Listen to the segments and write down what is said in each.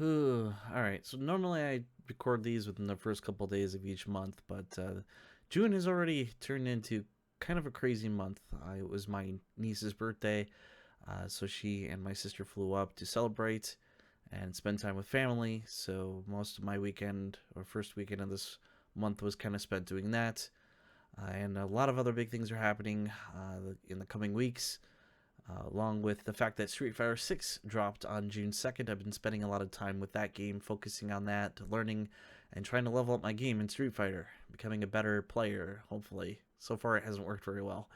Alright, so normally I record these within the first couple days of each month, but June has already turned into kind of a crazy month. It was my niece's birthday, so she and my sister flew up to celebrate and spend time with family. So most of my weekend, or first weekend of this month, was kind of spent doing that. And a lot of other big things are happening in the coming weeks. Along with the fact that Street Fighter 6 dropped on June 2nd, I've been spending a lot of time with that game, focusing on that, learning, and trying to level up my game in Street Fighter, becoming a better player, hopefully. So far, it hasn't worked very well,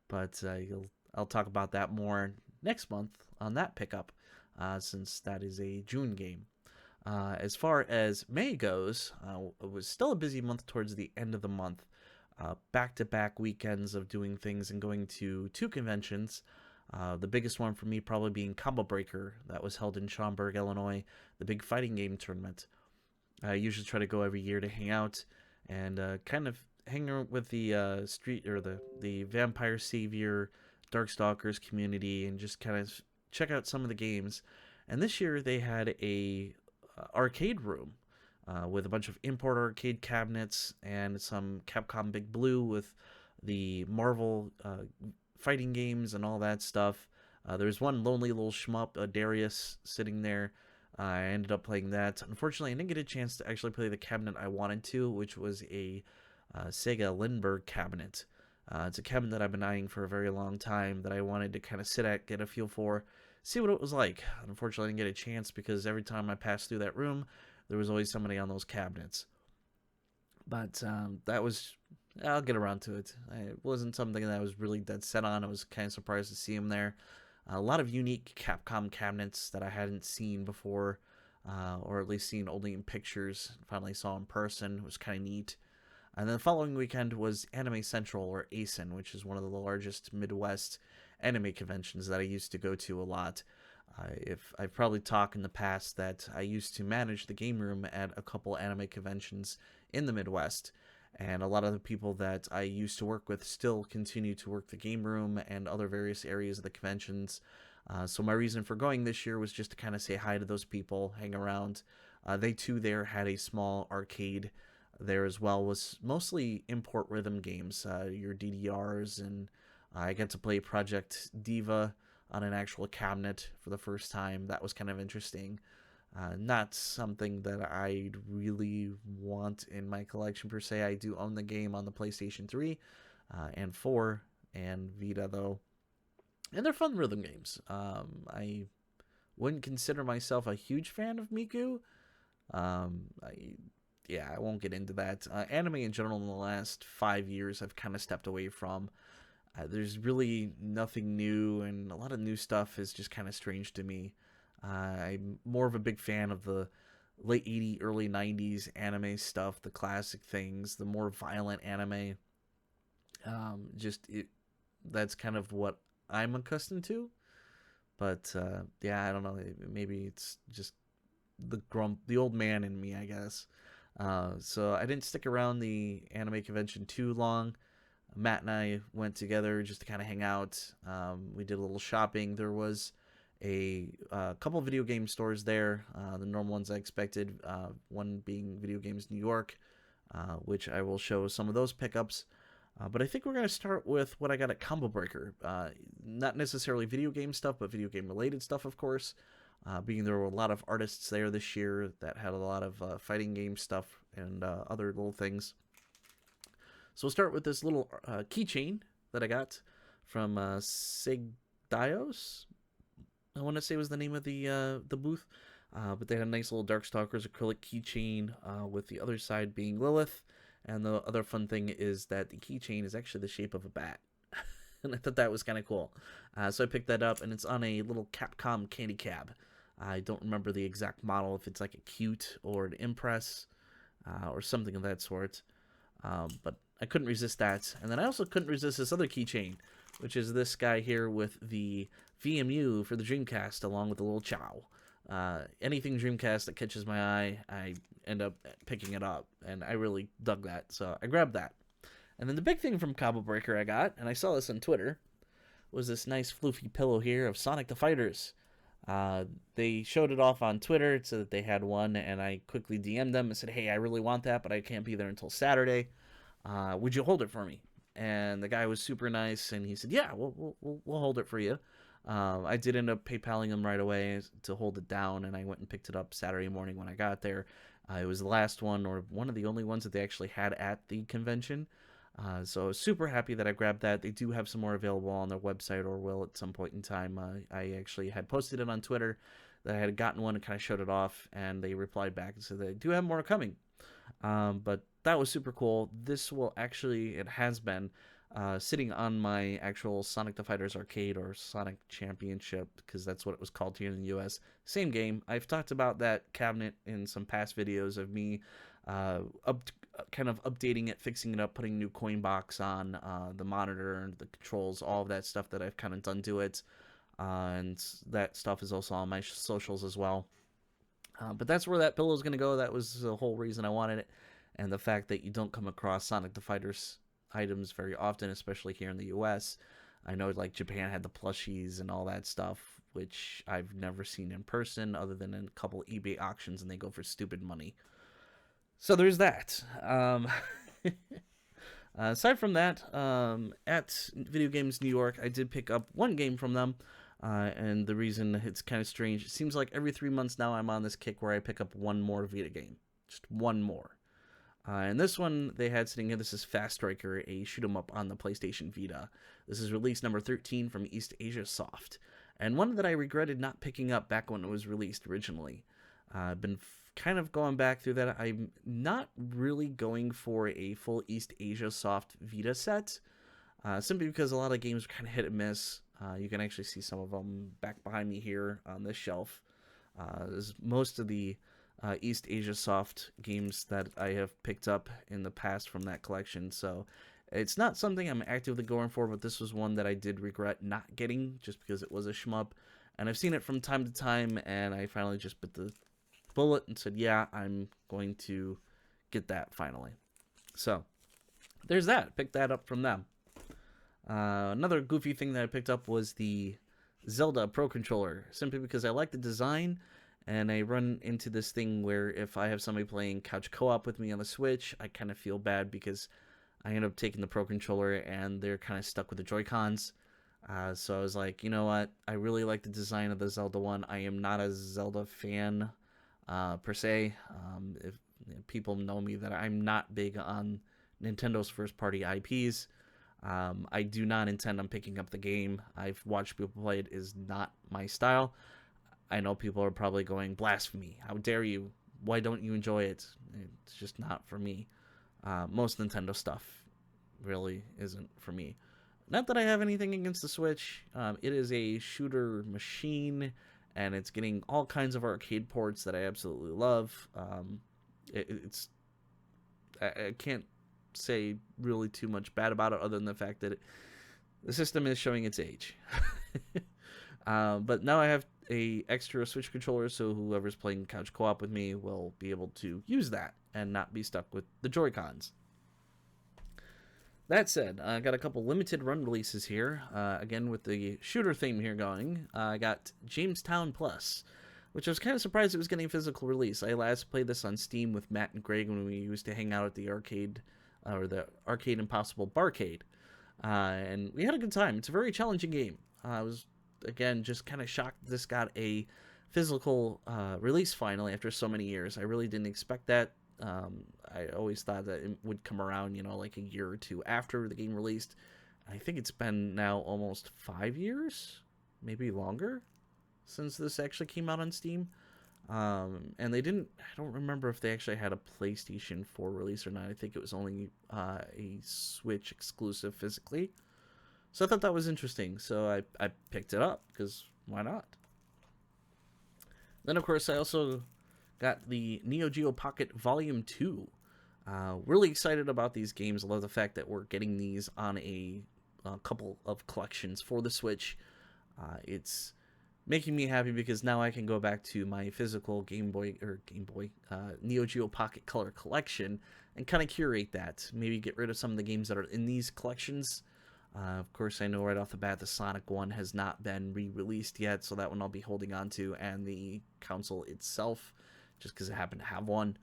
but I'll talk about that more next month on that pickup, since that is a June game. As far as May goes, it was still a busy month towards the end of the month. Back-to-back weekends of doing things and going to two conventions. The biggest one for me probably being Combo Breaker, that was held in Schaumburg, Illinois, the big fighting game tournament. I usually try to go every year to hang out and kind of hang out with the street or the Vampire Savior, Darkstalkers community and just kind of check out some of the games. And this year they had a arcade room with a bunch of import arcade cabinets and some Capcom Big Blue with the Marvel fighting games and all that stuff. There's one lonely little shmup, Darius, sitting there. I ended up playing that. Unfortunately, I didn't get a chance to actually play the cabinet I wanted to, which was a Sega Lindbergh cabinet. It's a cabinet that I've been eyeing for a very long time that I wanted to kind of sit at, get a feel for, see what it was like. Unfortunately, I didn't get a chance because every time I passed through that room, there was always somebody on those cabinets. But that was, I'll get around to it. It wasn't something that I was really dead set on. I was kind of surprised to see him there. A lot of unique Capcom cabinets that I hadn't seen before, or at least seen only in pictures. Finally saw in person. It was kind of neat. And then the following weekend was Anime Central, or ACEN, which is one of the largest Midwest anime conventions that I used to go to a lot. If I've probably talked in the past that I used to manage the game room at a couple anime conventions in the Midwest, and a lot of the people that I used to work with still continue to work the game room and other various areas of the conventions. So my reason for going this year was just to kind of say hi to those people, hang around. They too there had a small arcade there as well, was mostly import rhythm games, your DDRs, and I got to play Project Diva on an actual cabinet for the first time. That was kind of interesting. Not something that I really want in my collection per se. I do own the game on the PlayStation 3 and 4 and Vita though, and they're fun rhythm games. I wouldn't consider myself a huge fan of Miku. Yeah, I won't get into that. Anime in general in the last 5 years I've kind of stepped away from. There's really nothing new, and a lot of new stuff is just kind of strange to me. I'm more of a big fan of the late 80s, early 90s anime stuff, the classic things, the more violent anime. Just it, that's kind of what I'm accustomed to. But yeah, I don't know. Maybe it's just the old man in me, I guess. So I didn't stick around the anime convention too long. Matt and I went together just to kind of hang out. We did a little shopping. There was a couple video game stores there, the normal ones I expected, one being Video Games New York, which I will show some of those pickups. But I think we're going to start with what I got at Combo Breaker. Not necessarily video game stuff, but video game related stuff, of course. Being there were a lot of artists there this year that had a lot of fighting game stuff and other little things. So we'll start with this little keychain that I got from Sigdios. I want to say was the name of the booth, but they had a nice little Darkstalkers acrylic keychain with the other side being Lilith, and the other fun thing is that the keychain is actually the shape of a bat, and I thought that was kind of cool. So I picked that up, and it's on a little Capcom candy cab. I don't remember the exact model, if it's like a Cute or an Impress or something of that sort, but I couldn't resist that. And then I also couldn't resist this other keychain, which is this guy here with the VMU for the Dreamcast along with a little Chow. Anything Dreamcast that catches my eye, I end up picking it up, and I really dug that, so I grabbed that. And then the big thing from Combo Breaker I got, and I saw this on Twitter, was this nice floofy pillow here of Sonic the Fighters. Uh, they showed it off on Twitter. It said that they had one, and I quickly DM'd them and said, "Hey, I really want that, but I can't be there until Saturday. Would you hold it for me?" And the guy was super nice, and he said, "Yeah, we'll hold it for you." I did end up PayPaling him right away to hold it down, and I went and picked it up Saturday morning when I got there. It was the last one, or one of the only ones that they actually had at the convention. So I was super happy that I grabbed that. They do have some more available on their website, or will at some point in time. I actually had posted it on Twitter that I had gotten one and kind of showed it off, and they replied back and said they do have more coming. But that was super cool. This will actually, it has been sitting on my actual Sonic the Fighters arcade, or Sonic Championship, because that's what it was called here in the US. Same game. I've talked about that cabinet in some past videos of me kind of updating it, fixing it up, putting new coin box on the monitor and the controls, all of that stuff that I've kind of done to it. And that stuff is also on my socials as well. But that's where that pillow is going to go. That was the whole reason I wanted it. And the fact that you don't come across Sonic the Fighters items very often, especially here in the US. I know like Japan had the plushies and all that stuff, which I've never seen in person other than in a couple eBay auctions, and they go for stupid money. So there's that. Aside from that, at Video Games New York, I did pick up one game from them. And the reason it's kind of strange, it seems like every 3 months now I'm on this kick where I pick up one more Vita game. Just one more. And this one they had sitting here, this is Fast Striker, a shoot 'em up on the PlayStation Vita. This is release number 13 from East Asia Soft. And one that I regretted not picking up back when it was released originally. I've been kind of going back through that. I'm not really going for a full East Asia Soft Vita set. Simply because a lot of games are kind of hit and miss. You can actually see some of them back behind me here on this shelf. Most of the East Asia Soft games that I have picked up in the past from that collection. So it's not something I'm actively going for, but this was one that I did regret not getting just because it was a shmup. And I've seen it from time to time, and I finally just bit the bullet and said, yeah, I'm going to get that finally. So there's that. Picked that up from them. Another goofy thing that I picked up was the Zelda Pro Controller, simply because I like the design, and I run into this thing where if I have somebody playing couch co-op with me on the Switch, I kind of feel bad because I end up taking the Pro Controller and they're kind of stuck with the Joy-Cons. So I was like, you know what? I really like the design of the Zelda one. I am not a Zelda fan per se. If people know me that I'm not big on Nintendo's first-party IPs. I do not intend on picking up the game. I've watched people play it. It is not my style. I know people are probably going, blasphemy, how dare you? Why don't you enjoy it? It's just not for me. Most Nintendo stuff really isn't for me. Not that I have anything against the Switch. It is a shooter machine, and it's getting all kinds of arcade ports that I absolutely love. I can't say really too much bad about it other than the fact that the system is showing its age. But now I have a extra Switch controller, so whoever's playing couch co-op with me will be able to use that and not be stuck with the Joy-Cons. That said, I got a couple limited run releases here. Again, with the shooter theme here going, I got Jamestown Plus, which I was kind of surprised it was getting a physical release. I last played this on Steam with Matt and Greg when we used to hang out at the arcade, or the Arcade Impossible Barcade. And we had a good time. It's a very challenging game. I was, again, just kind of shocked this got a physical release finally after so many years. I really didn't expect that. I always thought that it would come around, like a year or two after the game released. I think it's been now almost 5 years, maybe longer, since this actually came out on Steam. And I don't remember if they actually had a PlayStation 4 release or not. I think it was only a Switch exclusive physically. So I thought that was interesting. So I picked it up, because why not? Then, of course, I also got the Geo Pocket Volume 2. Really excited about these games. I love the fact that we're getting these on a couple of collections for the Switch. It's making me happy because now I can go back to my physical Neo Geo Pocket Color collection and kind of curate that. Maybe get rid of some of the games that are in these collections Of course, I know right off the bat the Sonic one has not been re-released yet, so that one I'll be holding on to, and the console itself, just because I happen to have one.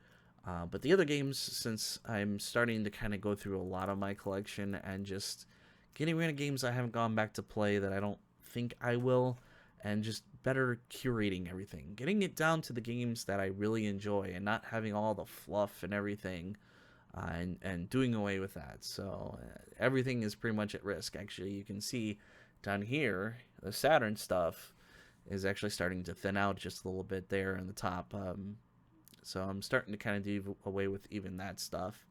But the other games, since I'm starting to kind of go through a lot of my collection and just getting rid of games I haven't gone back to play that I don't think I will, and just better curating everything, getting it down to the games that I really enjoy, and not having all the fluff and everything, and doing away with that. So everything is pretty much at risk. Actually, you can see down here the Saturn stuff is actually starting to thin out just a little bit there in the top. So I'm starting to kind of do away with even that stuff.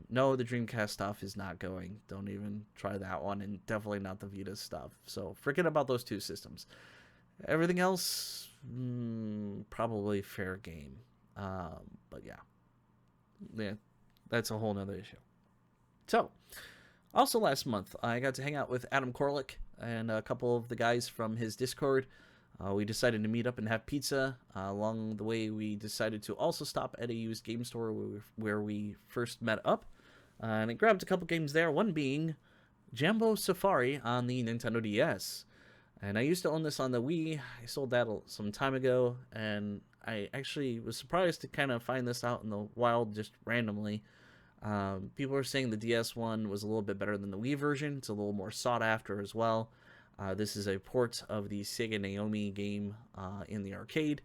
No, the Dreamcast stuff is not going. Don't even try that one, and definitely not the Vita stuff. So forget about those two systems. Everything else, probably fair game. But yeah, that's a whole nother issue. So, also last month, I got to hang out with Adam Korlick and a couple of the guys from his Discord. We decided to meet up and have pizza. Along the way, we decided to also stop at a used game store where we first met up. And I grabbed a couple games there, one being Jambo Safari on the Nintendo DS. And I used to own this on the Wii. I sold that some time ago, and I actually was surprised to kind of find this out in the wild just randomly. People are saying the DS one was a little bit better than the Wii version. It's a little more sought after as well. This is a port of the Sega Naomi game in the arcade.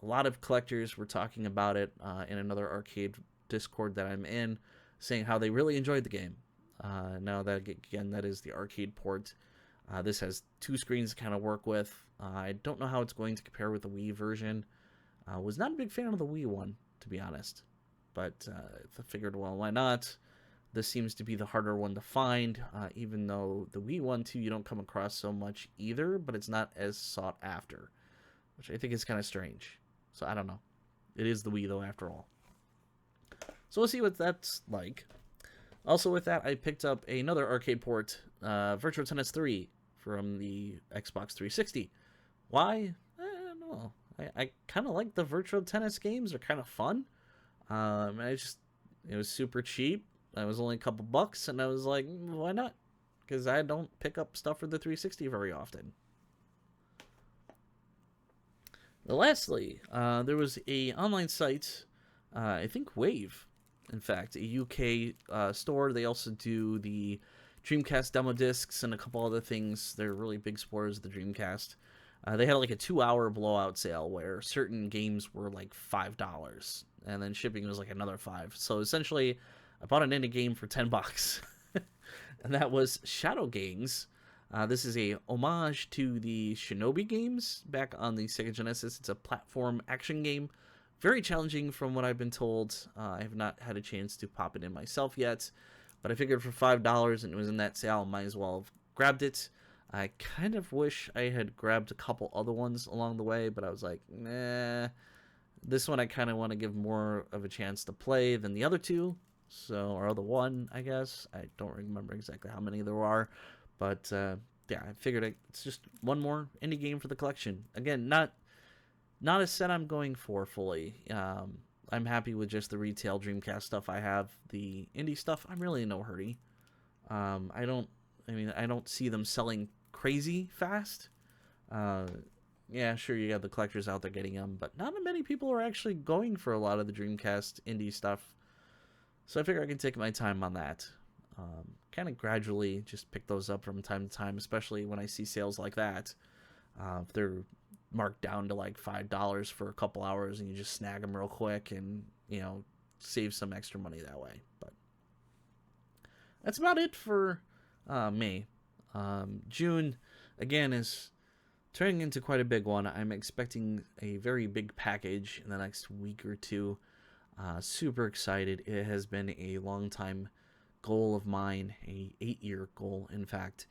A lot of collectors were talking about it in another arcade Discord that I'm in, saying how they really enjoyed the game. Now that, again, that is the arcade port. This has two screens to kind of work with. I don't know how it's going to compare with the Wii version. Was not a big fan of the Wii one, to be honest. But I figured, well, why not? This seems to be the harder one to find, even though the Wii one, too, you don't come across so much either, but it's not as sought after, which I think is kind of strange. So I don't know. It is the Wii, though, after all. So we'll see what that's like. Also with that, I picked up another arcade port, Virtua Tennis 3, from the Xbox 360. Why? I don't know. I kind of like the Virtua Tennis games. They're kind of fun. It was super cheap. It was only a couple bucks, and I was like, why not? Because I don't pick up stuff for the 360 very often. Lastly, there was a online site, I think Wave, in fact, a UK store. They also do the Dreamcast demo discs and a couple other things. They're really big supporters of the Dreamcast. They had like a 2-hour blowout sale where certain games were like $5, and then shipping was like another $5. So essentially, I bought an indie game for $10, and that was Shadow Gangs. This is a homage to the Shinobi games back on the Sega Genesis. It's a platform action game, very challenging from what I've been told. I have not had a chance to pop it in myself yet, but I figured for $5 and it was in that sale, might as well have grabbed it. I kind of wish I had grabbed a couple other ones along the way, but I was like, nah. This one I kind of want to give more of a chance to play than the other two. So, or the one, I guess. I don't remember exactly how many there are. But, yeah, I figured it's just one more indie game for the collection. Again, not a set I'm going for fully. I'm happy with just the retail Dreamcast stuff I have. The indie stuff, I'm really in no hurry. I don't see them selling crazy fast. Yeah, sure, you got the collectors out there getting them, but not many people are actually going for a lot of the Dreamcast indie stuff. So I figure I can take my time on that. Kind of gradually just pick those up from time to time, especially when I see sales like that. If they're marked down to like $5 for a couple hours and you just snag them real quick and, save some extra money that way. But that's about it for May. June, again, is turning into quite a big one. I'm expecting a very big package in the next week or two. Super excited. It has been a long time goal of mine, a 8-year goal, in fact.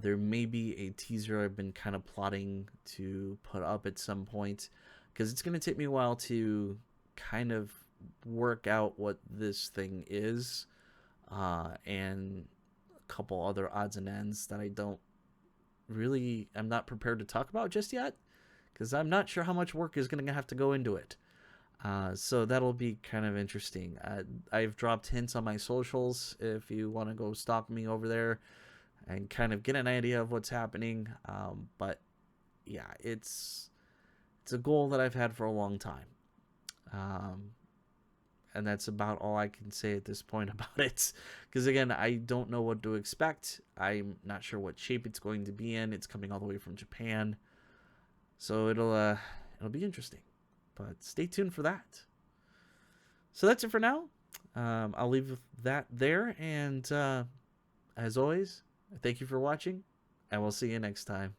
There may be a teaser I've been kind of plotting to put up at some point, because it's going to take me a while to kind of work out what this thing is, and a couple other odds and ends that I'm not prepared to talk about just yet, because I'm not sure how much work is going to have to go into it. So that'll be kind of interesting. I've dropped hints on my socials if you want to go stalk me over there. and kind of get an idea of what's happening. But yeah, it's a goal that I've had for a long time. Um, and that's about all I can say at this point about it. Because again, I don't know what to expect. I'm not sure what shape it's going to be in. It's coming all the way from Japan, so it'll be interesting. But stay tuned for that. So that's it for now. I'll leave that there, and as always, thank you for watching, and we'll see you next time.